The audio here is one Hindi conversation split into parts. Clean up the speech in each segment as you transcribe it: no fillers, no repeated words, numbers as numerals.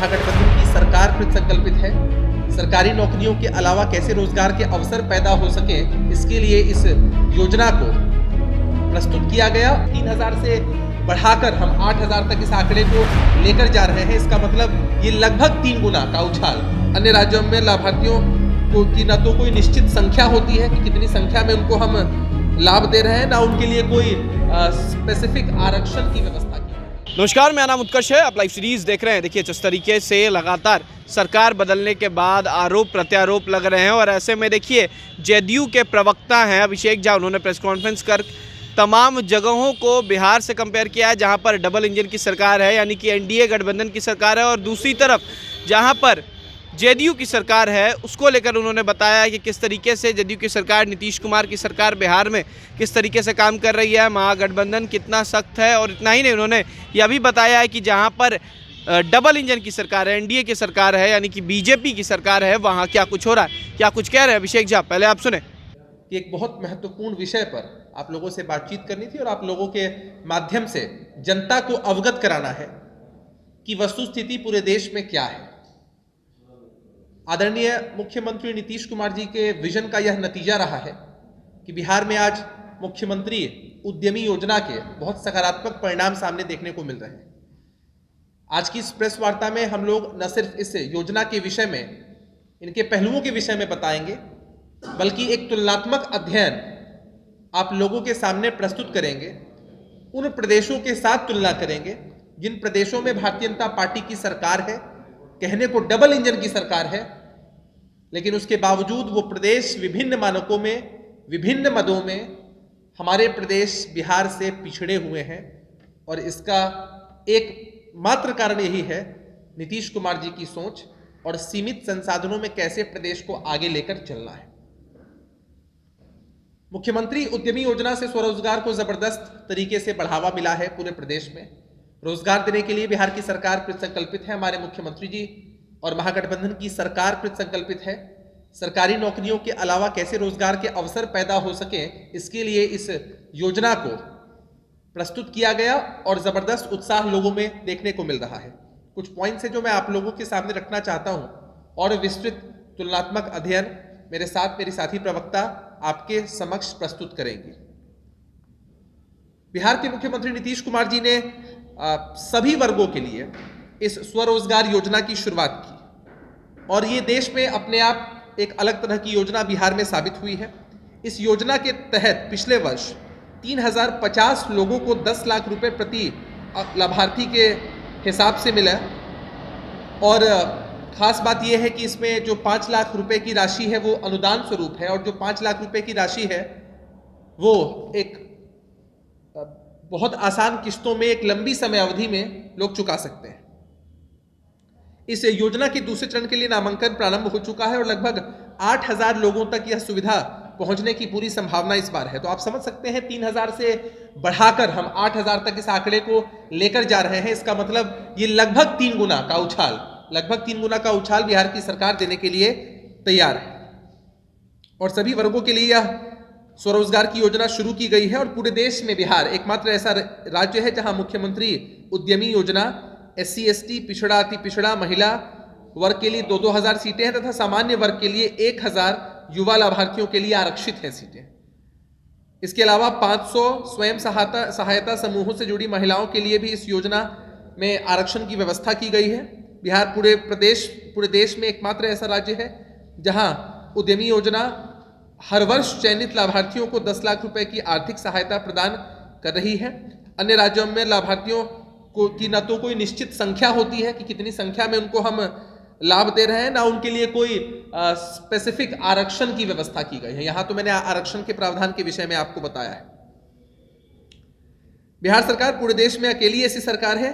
महागठबंधन की सरकार कृत संकल्पित है। सरकारी नौकरियों के अलावा कैसे रोजगार के अवसर पैदा हो सके, इसके लिए इस योजना को प्रस्तुत किया गया। 3000 से बढ़ाकर हम 8000 तक इस आंकड़े को लेकर जा रहे हैं। इसका मतलब ये लगभग 3 गुना का उछाल। अन्य राज्यों में लाभार्थियों की न तो कोई निश्चित संख्या होती है कि कितनी संख्या में उनको हम लाभ दे रहे हैं, ना उनके लिए कोई स्पेसिफिक आरक्षण की व्यवस्था की। नमस्कार, मेरा नाम उत्कर्ष है। आप लाइव सीरीज देख रहे हैं। देखिए, जिस तरीके से लगातार सरकार बदलने के बाद आरोप प्रत्यारोप लग रहे हैं और ऐसे में देखिए जेडीयू के प्रवक्ता हैं अभिषेक झा, उन्होंने प्रेस कॉन्फ्रेंस कर तमाम जगहों को बिहार से कंपेयर किया है जहां पर डबल इंजन की सरकार है, यानी कि एनडीए गठबंधन की सरकार है, और दूसरी तरफ जहां पर जेडीयू की सरकार है उसको लेकर उन्होंने बताया कि किस तरीके से जेडीयू की सरकार, नीतीश कुमार की सरकार बिहार में किस तरीके से काम कर रही है, महागठबंधन कितना सख्त है। और इतना ही नहीं, उन्होंने यह भी बताया है कि जहां पर डबल इंजन की सरकार है, एनडीए की सरकार है, यानी कि बीजेपी की सरकार है, वहां क्या कुछ हो रहा है, क्या कुछ कह रहे हैं अभिषेक झा, पहले आप सुने। कि एक बहुत महत्वपूर्ण विषय पर आप लोगों से बातचीत करनी थी और आप लोगों के माध्यम से जनता को अवगत कराना है कि वस्तुस्थिति पूरे देश में क्या है। आदरणीय मुख्यमंत्री नीतीश कुमार जी के विजन का यह नतीजा रहा है कि बिहार में आज मुख्यमंत्री उद्यमी योजना के बहुत सकारात्मक परिणाम सामने देखने को मिल रहे हैं। आज की इस प्रेस वार्ता में हम लोग न सिर्फ इस योजना के विषय में, इनके पहलुओं के विषय में बताएंगे, बल्कि एक तुलनात्मक अध्ययन आप लोगों के सामने प्रस्तुत करेंगे। उन प्रदेशों के साथ तुलना करेंगे जिन प्रदेशों में भारतीय जनता पार्टी की सरकार है, कहने को डबल इंजन की सरकार है, लेकिन उसके बावजूद वो प्रदेश विभिन्न मानकों में, विभिन्न मदों में हमारे प्रदेश बिहार से पिछड़े हुए हैं। और इसका एक मात्र कारण यही है नीतीश कुमार जी की सोच और सीमित संसाधनों में कैसे प्रदेश को आगे लेकर चलना है। मुख्यमंत्री उद्यमी योजना से स्वरोजगार को जबरदस्त तरीके से बढ़ावा मिला है। पूरे प्रदेश में रोजगार देने के लिए बिहार की सरकार कृत संकल्पित है। हमारे मुख्यमंत्री जी और महागठबंधन की सरकार कृत संकल्पित है। सरकारी नौकरियों के अलावा कैसे रोजगार के अवसर पैदा हो सके, इसके लिए इस योजना को प्रस्तुत किया गया और जबरदस्त उत्साह लोगों में देखने को मिल रहा है। कुछ पॉइंट्स है जो मैं आप लोगों के सामने रखना चाहता हूं और विस्तृत तुलनात्मक अध्ययन मेरे साथ मेरी साथी प्रवक्ता आपके समक्ष प्रस्तुत करेंगे। बिहार के मुख्यमंत्री नीतीश कुमार जी ने सभी वर्गों के लिए इस स्वरोजगार योजना की शुरुआत की और ये देश में अपने आप एक अलग तरह की योजना बिहार में साबित हुई है। इस योजना के तहत पिछले वर्ष 3050 लोगों को 10 लाख रुपए प्रति लाभार्थी के हिसाब से मिला और खास बात यह है कि इसमें जो 5 लाख रुपए की राशि है वो अनुदान स्वरूप है और जो 5 लाख रुपए की राशि है वो एक बहुत आसान किस्तों में एक लंबी समय अवधि में लोग चुका सकते हैं। इस योजना के दूसरे चरण के लिए नामांकन प्रारंभ हो चुका है और लगभग 8000 लोगों तक यह सुविधा पहुंचने की पूरी संभावना इस बार है। तो आप समझ सकते हैं 3000 से बढ़ाकर हम 8000 तक इस आंकड़े को लेकर जा रहे हैं। इसका मतलब ये लगभग 3 गुना का उछाल, लगभग 3 गुना का उछाल बिहार की सरकार देने के लिए तैयार है और सभी वर्गों के लिए यह स्वरोजगार की योजना शुरू की गई है। और पूरे देश में बिहार एकमात्र ऐसा राज्य है जहां मुख्यमंत्री उद्यमी योजना SC ST पिछड़ा अति पिछड़ा महिला वर्ग के लिए 2-2000 सीटें हैं तथा सामान्य वर्ग के लिए 1000 युवा लाभार्थियों के लिए आरक्षित हैं सीटें। इसके अलावा 500 स्वयं सहायता समूहों से जुड़ी महिलाओं के लिए भी इस योजना में आरक्षण की व्यवस्था की गई है। बिहार पूरे देश में एकमात्र ऐसा राज्य है जहां उद्यमी योजना हर वर्ष चयनित लाभार्थियों को 10 लाख रुपए की आर्थिक सहायता प्रदान कर रही है। अन्य राज्यों में लाभार्थियों की न तो कोई निश्चित संख्या होती है कि कितनी संख्या में उनको हम लाभ दे रहे हैं, ना उनके लिए कोई स्पेसिफिक आरक्षण की व्यवस्था की गई है। यहां तो मैंने आरक्षण के प्रावधान के विषय में आपको बताया है। बिहार सरकार पूरे देश में अकेली ऐसी सरकार है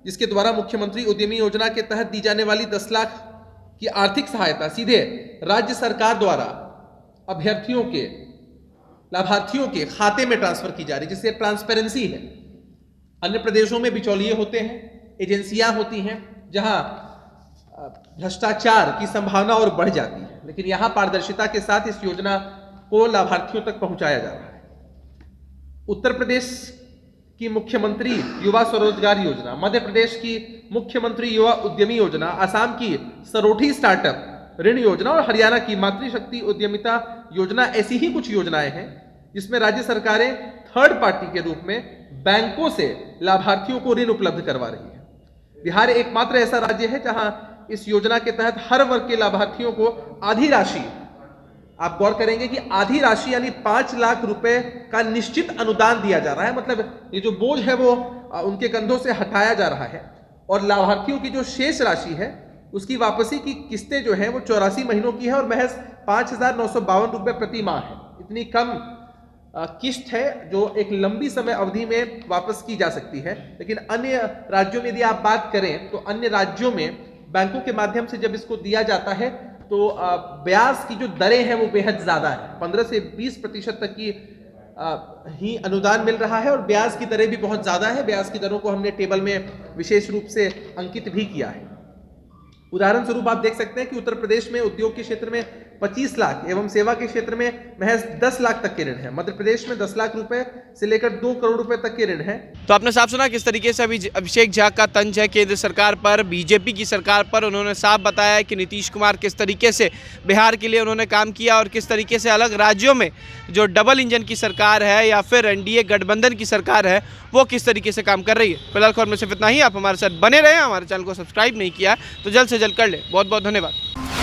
जिसके द्वारा मुख्यमंत्री उद्यमी योजना के तहत दी जाने वाली 10 लाख की आर्थिक सहायता सीधे राज्य सरकार द्वारा अभ्यर्थियों के, लाभार्थियों के खाते में ट्रांसफर की जा रही, जिससे ट्रांसपेरेंसी है। अन्य प्रदेशों में बिचौलिए होते हैं, एजेंसियां होती हैं जहां भ्रष्टाचार की संभावना और बढ़ जाती है, लेकिन यहां पारदर्शिता के साथ इस योजना को लाभार्थियों तक पहुंचाया जा रहा है। उत्तर प्रदेश की मुख्यमंत्री युवा स्वरोजगार योजना, मध्य प्रदेश की मुख्यमंत्री युवा उद्यमी योजना, असम की सरोठी स्टार्टअप ऋण योजना और हरियाणा की मातृशक्ति उद्यमिता योजना ऐसी ही कुछ योजनाएं हैं जिसमें राज्य सरकारें थर्ड पार्टी के रूप में बैंकों से लाभार्थियों को ऋण उपलब्ध करवा रही है। बिहार एकमात्र ऐसा राज्य है जहां इस योजना के तहत हर वर्ग के लाभार्थियों को आधी राशि, आप गौर करेंगे कि आधी राशि यानी 5 लाख रुपए का निश्चित अनुदान दिया जा रहा है। मतलब ये जो बोझ है वो उनके कंधों से हटाया जा रहा है और लाभार्थियों की जो शेष राशि है उसकी वापसी की किस्तें जो है वो 84 महीनों की है और महज 5,952 रुपए प्रति माह है। इतनी कम किस्त है जो एक लंबी समय अवधि में वापस की जा सकती है। लेकिन अन्य राज्यों में यदि आप बात करें तो अन्य राज्यों में बैंकों के माध्यम से जब इसको दिया जाता है तो ब्याज की जो दरें हैं वो बेहद ज्यादा है, 15 से 20% तक की ही अनुदान मिल रहा है और ब्याज की दरें भी बहुत ज्यादा है। ब्याज की दरों को हमने टेबल में विशेष रूप से अंकित भी किया है। उदाहरण स्वरूप आप देख सकते हैं कि उत्तर प्रदेश में उद्योग के क्षेत्र में 25 लाख एवं सेवा के क्षेत्र में महज 10 लाख तक के ऋण है। मध्य प्रदेश में 10 लाख रुपए से लेकर 2 करोड़ रुपए तक के ऋण है। तो आपने साफ सुना किस तरीके से अभी अभिषेक झा का तंज है केंद्र सरकार पर, बीजेपी की सरकार पर। उन्होंने साफ बताया कि नीतीश कुमार किस तरीके से बिहार के लिए उन्होंने काम किया और किस तरीके से अलग राज्यों में जो डबल इंजन की सरकार है या फिर एनडीए गठबंधन की सरकार है वो किस तरीके से काम कर रही है। फिलहाल खबर में सिर्फ इतना ही। आप हमारे साथ बने रहें, हमारे चैनल को सब्सक्राइब नहीं किया तो जल्द से जल्द कर ले। बहुत बहुत धन्यवाद।